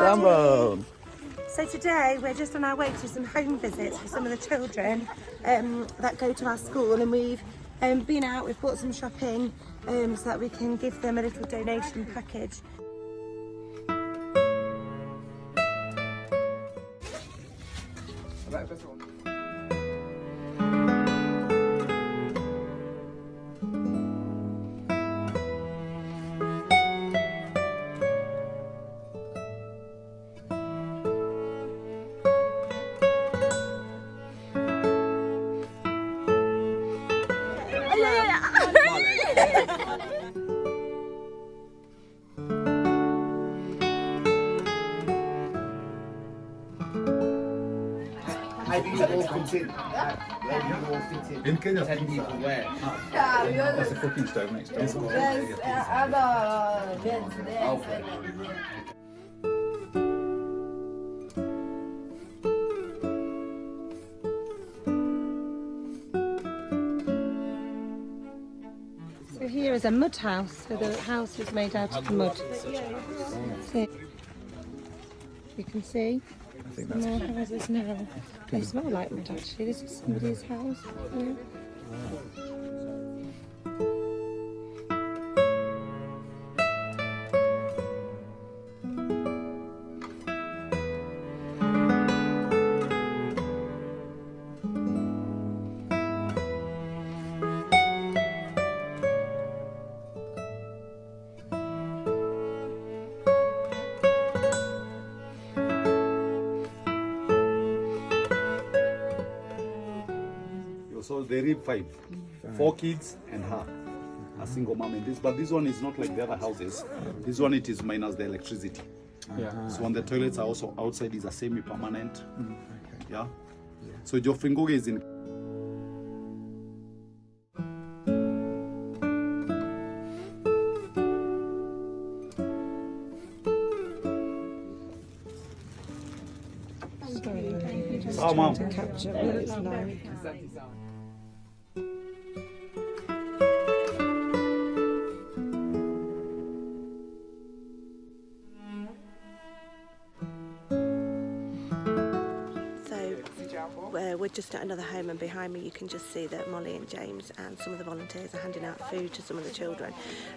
Trombone. So today we're just on our way to some home visits for some of the children that go to our school, and we've been out, we've bought some shopping so that we can give them a little donation package. Maybe you all fit in. Maybe you all fit in. In Kenya, 10 people where? that's the cooking stove next door. Okay. So here is a mud house, so the house is made out of mud. So you can see some more houses now. They smell like mud actually. This is somebody's house. Yeah. So they read five, 4 kids and her, a single mom in this. But this one is not like the other houses. This one it is minus the electricity. Yeah. So when the toilets are also outside, is a semi-permanent. Yeah. So Jofingoge is in. Oh, mom. To capture what it's like. We're just at another home, and behind me you can just see that Molly and James and some of the volunteers are handing out food to some of the children.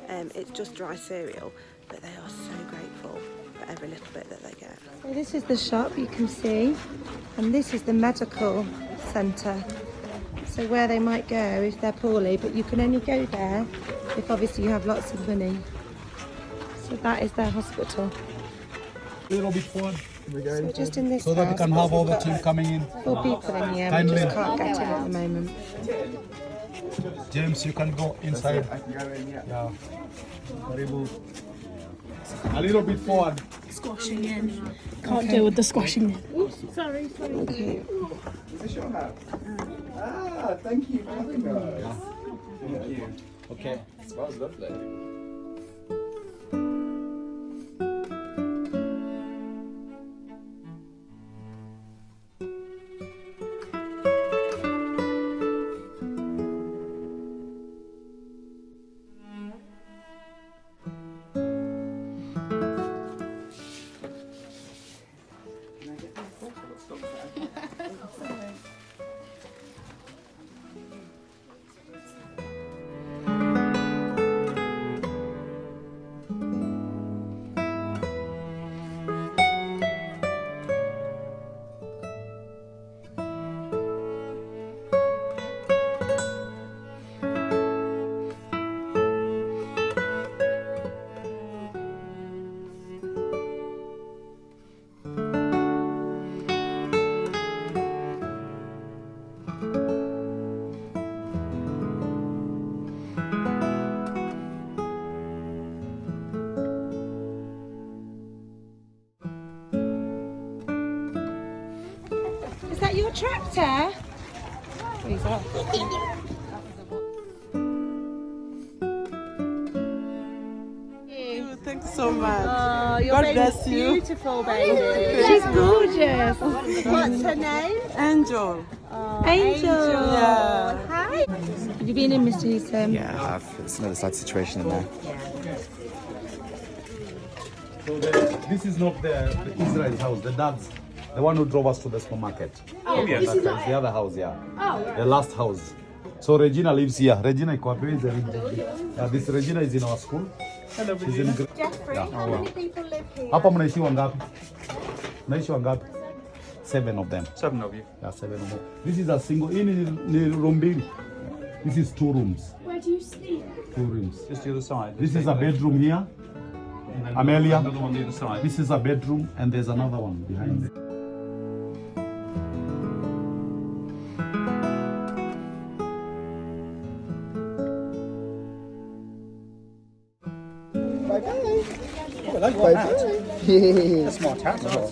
It's just dry cereal, but they are so grateful for every little bit that they get. So this is the shop you can see, and this is the medical centre. So where they might go if they're poorly, but you can only go there if obviously you have lots of money. So that is their hospital. A little bit forward. So just in this So that we house, can have all the team coming in. 4 people in here, we Kindly. just can't get in at the moment. James, you can go inside. Yeah. Very good. A little bit forward. Squashing in. Can't deal with the squashing in. Sorry. Okay. Ah, thank you for having us. Thank you. Okay. Smells lovely. Is that your tractor? He's off. Thanks so much. Oh, your God baby's bless you. beautiful, baby. She's gorgeous. What's her name? Angel. Angel. Yeah. Hi. Have you been in, Mr. Hussein? Yeah, I have. It's another sad situation in there. So this is not the Israel's house, the dad's, the one who drove us to the supermarket. Oh, yeah. this is not It's the other house, yeah. Oh. The last house. So Regina lives here. Regina iko wapi? Where is Regina? This Regina is in our school. Hello, She's in Jeffrey, how many people live here? Hapa mnaishi wangapi? Mnaishi wangapi? 7 of them. 7 of you. Yeah, 7 of them. This is a single. Hii ni room mbili. This is 2 rooms. Where do you sleep? 2 rooms. Just the other side. This is a bedroom here. And then Amelia. Another one the other side. This is a bedroom, and there's another one behind it. That's my hat as well.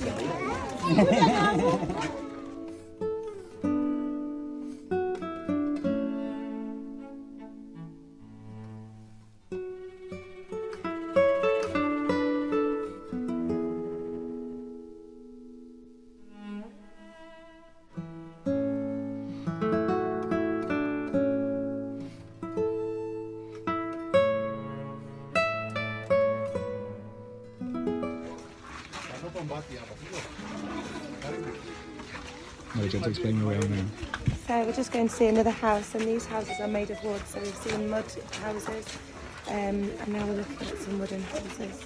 No, just explain your way on now. So we're just going to see another house, and these houses are made of wood. So we've seen mud houses, and now we're looking at some wooden houses.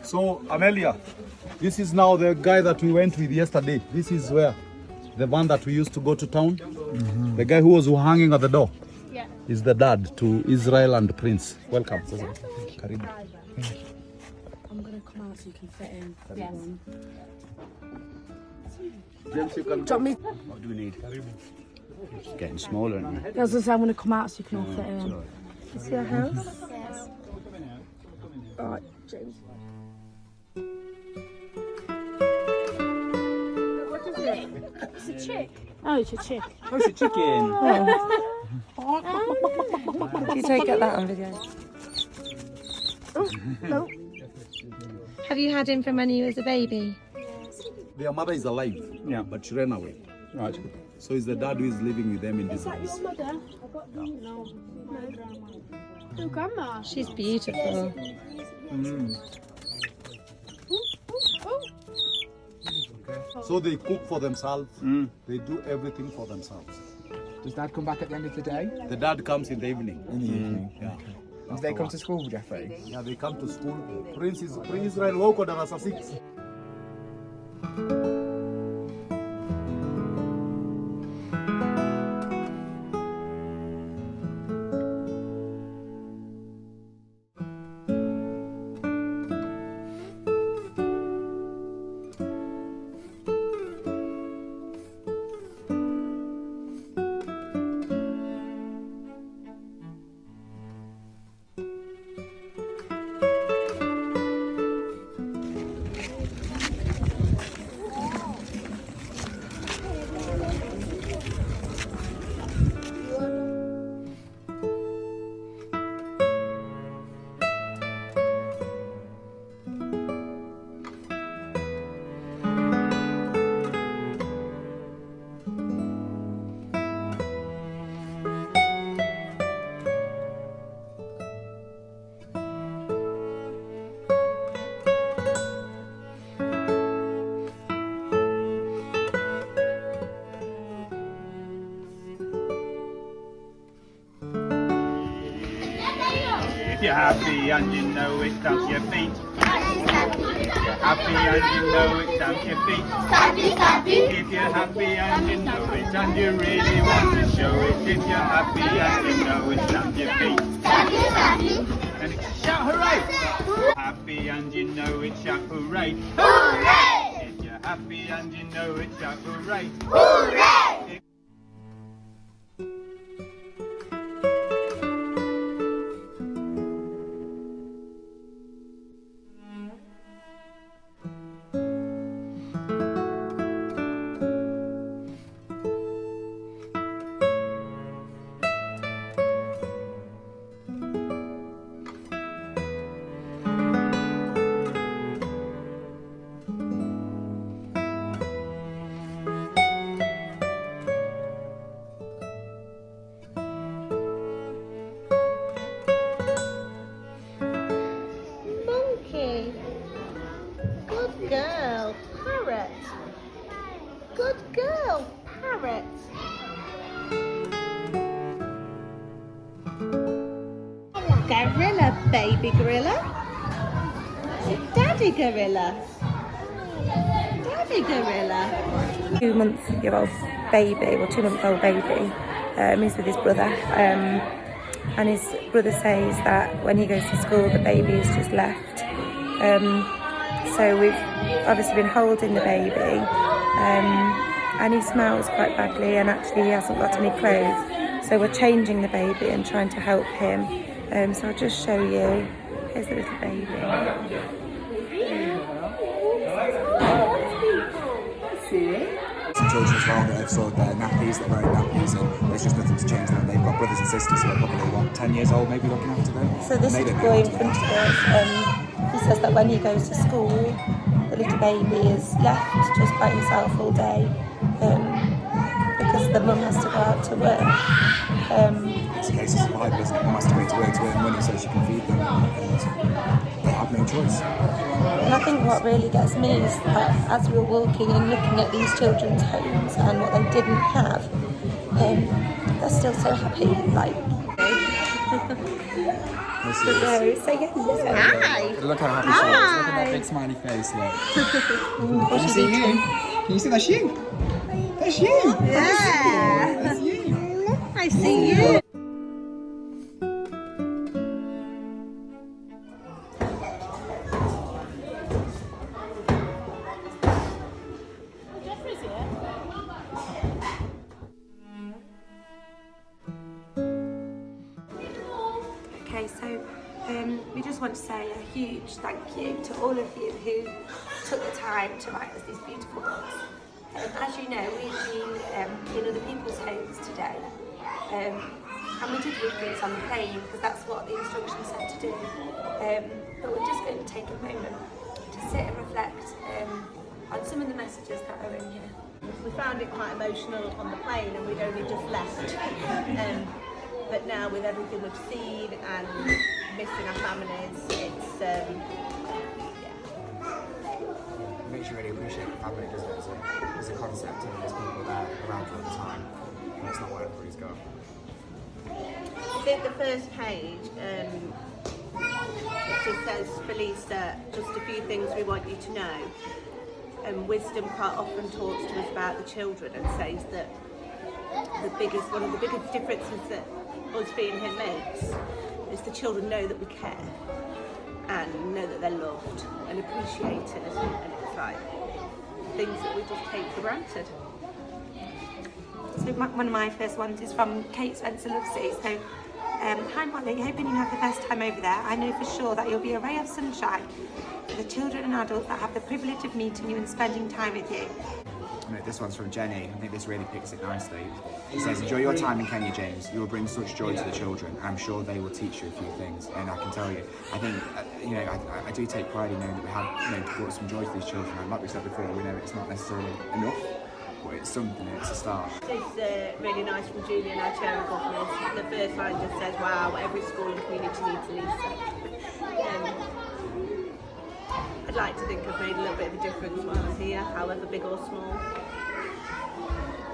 So Amelia, this is now the guy that we went with yesterday. This is where the one that we used to go to town. The guy who was hanging at the door. Yeah. Is the dad to Israel and Prince. Welcome. Karibu. I'm gonna come out so you can fit in. Yes. James, you can. What do we need? It's getting smaller, isn't it? I was gonna say I'm gonna come out so you can all fit in. Is your house? Alright, James. What is it? It's a chick. Oh, it's a chick. Oh, it's a chicken. You don't get that on video. Have you had him from when he was a baby? Their mother is alive. Yeah. But she ran away. Right. So it's the dad who is living with them in this Is that house. your mother? I've got no, my grandma. Your grandma? She's beautiful. So they cook for themselves. They do everything for themselves. Does Dad come back at the end of the day? The dad comes in the evening. In the evening. Yeah. Do they come to school, Jeffrey? Yeah, they come to school. Prince Israel wako darasa 6. If you're happy and you know it, stamp your feet. If you're happy and you know it, stamp your feet. If you're happy and you know it, and you really want to show it. If you're happy and you know it, stamp your feet. And shout hooray! Happy and you know it, shout hooray! Hooray! If you're happy and you know it, shout hooray! Hooray! Gorilla, baby gorilla. Daddy gorilla. Daddy gorilla. 2-month-old baby, or 2-month-old baby. He's with his brother. And his brother says that when he goes to school, the baby is just left. So we've obviously been holding the baby, and he smells quite badly, and actually he hasn't got any clothes. So we're changing the baby and trying to help him. So I'll just show you. Here's the little baby. Some children as well that have sort of nappies, that wear nappies, and there's just nothing to change them. They've got brothers and sisters who are probably 10 years old, maybe looking after them. So this little boy in front of us, he says that when he goes to school, the little baby is left just by himself all day because the mum has to go out to work. It's a case of survival, isn't it? Mum has to go to work to earn money so she can feed them, and they have no choice. And I think what really gets me is that as we were walking and looking at these children's homes and what they didn't have, they're still so happy. Like, hi. Look how happy she is. Look at that big smiley face. Look. Can you see you? Can you see that's you? That's you. Yeah. That's you. I see you. Okay, so we just want to say a huge thank you to all of you who took the time to write us these beautiful books. As you know, we've been in other people's homes today, and we did read things on the plane because that's what the instructions said to do. But we're just going to take a moment to sit and reflect on some of the messages that are in here. We found it quite emotional on the plane, and we'd only just left. But now with everything we've seen and missing our families, it's It makes you really appreciate the family, doesn't it? As a concept, and there's people there around all the time, and it's not what everybody's got. I think the first page it just says, Felisa, just a few things we want you to know. Wisdom quite often talks to us about the children and says that one of the biggest differences that us being here makes is the children know that we care and know that they're loved and appreciated, and it's like things that we just take for granted. So one of my first ones is from Kate Spencer Lovesey. So, hi Molly, hoping you have the best time over there. I know for sure that you'll be a ray of sunshine for the children and adults that have the privilege of meeting you and spending time with you. This one's from Jenny. I think this really picks it nicely. It says, enjoy your time in Kenya, James. You will bring such joy to the children. I'm sure they will teach you a few things. And I can tell you, I think, I do take pride in knowing that we have, brought some joy to these children. And like we said before, we know it's not necessarily enough, but it's something, it's a start. It's really nice from Julian, our chair of government. The first line just says, wow, every school and community needs Lisa. I'd like to think I've made a little bit of a difference while I'm here, however big or small.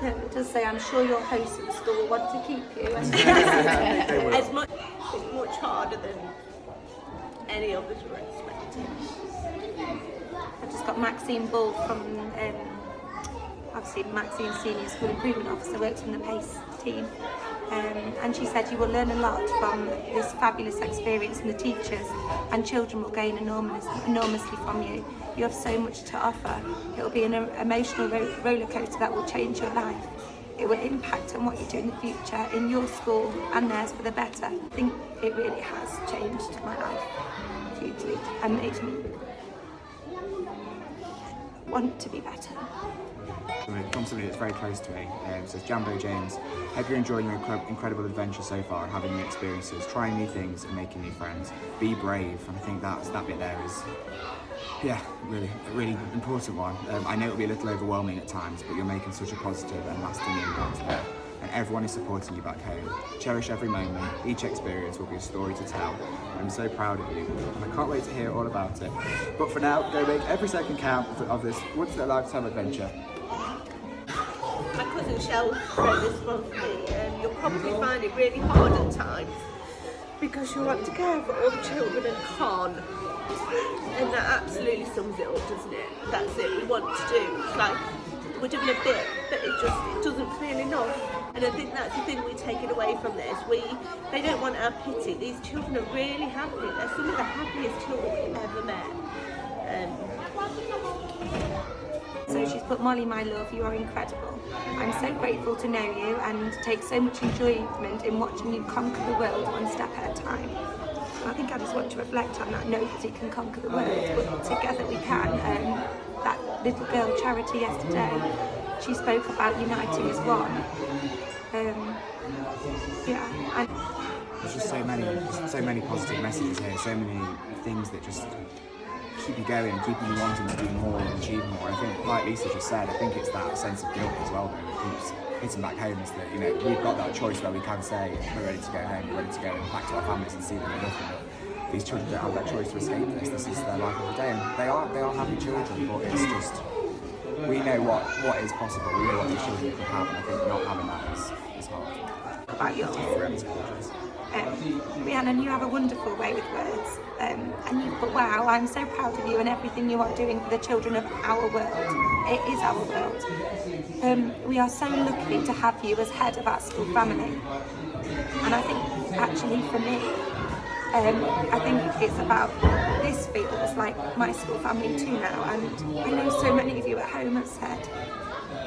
It does say, I'm sure your hosts at the school will want to keep you. It's much harder than any of us were expecting. I've just got Maxine Bull from, obviously Maxine Senior School Improvement Officer, works in the PACE team. And she said you will learn a lot from this fabulous experience, and the teachers and children will gain enormously from you. You have so much to offer. It will be an emotional roller coaster that will change your life. It will impact on what you do in the future in your school and theirs for the better. I think it really has changed my life hugely and made me want to be better. From somebody that's very close to me. It says, Jambo James, hope you're enjoying your incredible adventure so far and having new experiences, trying new things and making new friends. Be brave, and I think that bit there is, a really important one. I know it'll be a little overwhelming at times, but you're making such a positive and lasting impact there. And everyone is supporting you back home. Cherish every moment. Each experience will be a story to tell. I'm so proud of you. I can't wait to hear all about it. But for now, go make every second count of this once-in-a-lifetime adventure. My cousin Shell wrote this one for me, and you'll probably find it really hard at times. because you want to care for all the children and can't. And that absolutely sums it up, doesn't it? That's it. We want to do. It's like we're doing a bit, but it doesn't feel enough. And I think that's the thing we're taking away from this. They don't want our pity. These children are really happy. They're some of the happiest children we've ever met. So she's put, Molly, my love, you are incredible. I'm so grateful to know you and take so much enjoyment in watching you conquer the world one step at a time. I think I just want to reflect on that. Nobody can conquer the world, but together we can. That little girl, Charity, yesterday, she spoke about uniting as one. Yeah. And there's just so many positive messages here, so many things that just keep you going, keeping you wanting to do more and achieve more. I think, like Lisa just said, I think it's that sense of guilt as well though, that keeps hitting back home, is that, you know, we've got that choice where we can say we're ready to go home, we're ready to go back to our families and see them and nothing. But these children don't have that choice to escape this. This is their life every day, and they are happy children, but it's just, we know what is possible, we know what these children can have, and I think not having that is hard. about yours. Rhiannon, you have a wonderful way with words, and you put, wow, I'm so proud of you and everything you are doing for the children of our world. It is our world. We are so lucky to have you as head of our school family, and I think actually for me, I think it's about, this feels like my school family too now, and I know so many of you at home have said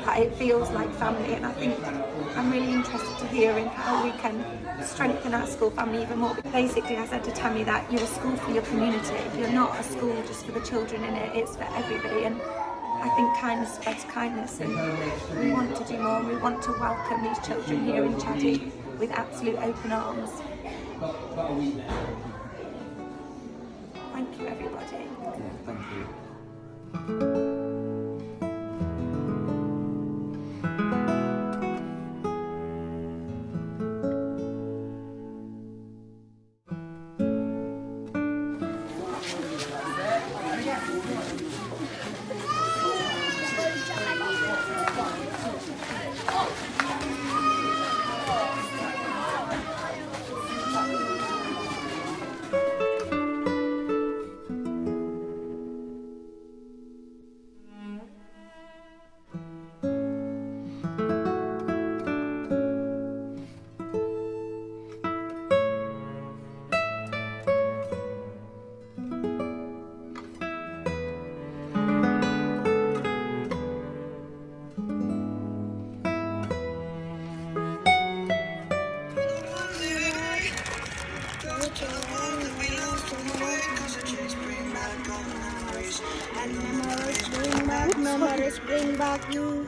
that it feels like family, and I think I'm really interested to hear in how we can strengthen our school family even more. Basically, I said to Tammy that you're a school for your community. You're not a school just for the children in it, it's for everybody, and I think kindness spreads kindness, and we want to do more. We want to welcome these children here in Chaddy with absolute open arms. Thank you, everybody. Yeah, thank you. And memories bring back you.